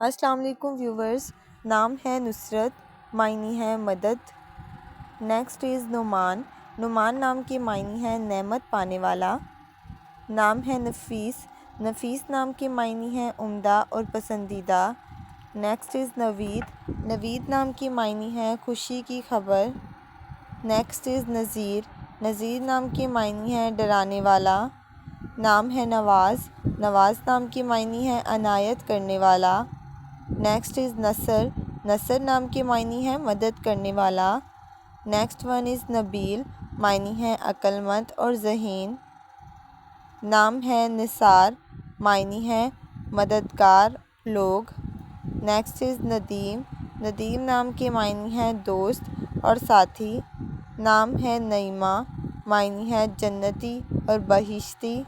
السلام علیکم ویورز، نام ہے نصرت، معنی ہے مدد۔ Next is Noman. نعمان نام کے معنی ہے نعمت پانے والا۔ نام ہے نفیس۔ نفیس نام کے معنی ہے عمدہ اور پسندیدہ۔ نیکسٹ از نوید۔ نوید نام کے معنی ہے خوشی کی خبر۔ Next is Nazir. نذیر نام کے معنی ہے ڈرانے والا۔ نام ہے نواز۔ نواز نام کے معنی ہے عنایت کرنے والا۔ نیکسٹ از نصر۔ نصر نام کے معنی ہے مدد کرنے والا۔ نیکسٹ ون از نبیل۔ معنی ہے عقل مند اور ذہین۔ نام ہے نثار۔ معنی ہے مددگار لوگ۔ Next is Nadeem. ندیم نام کے معنی ہے دوست اور ساتھی۔ نام ہے نعیمہ۔ معنی ہے جنتی اور بہشتی۔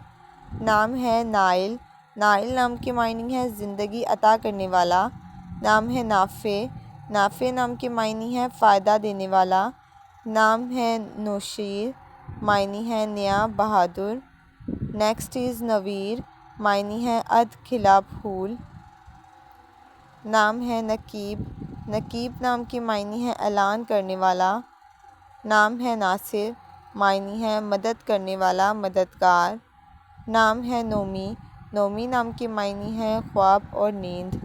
نام ہے نائل۔ نائل نام کے معنی ہے زندگی عطا کرنے والا۔ نام ہے نافع۔ نافع نام کے معنی ہے فائدہ دینے والا۔ نام ہے نوشیر۔ معنی ہے نیا بہادر۔ نیکسٹ از نویر۔ معنی ہے ادھ کھلا پھول۔ نام ہے نقیب۔ نقیب نام کے معنی ہے اعلان کرنے والا۔ نام ہے ناصر۔ معنی ہے مدد کرنے والا، مددگار۔ نام ہے نومی۔ نومی نام کے معنی ہے خواب اور نیند۔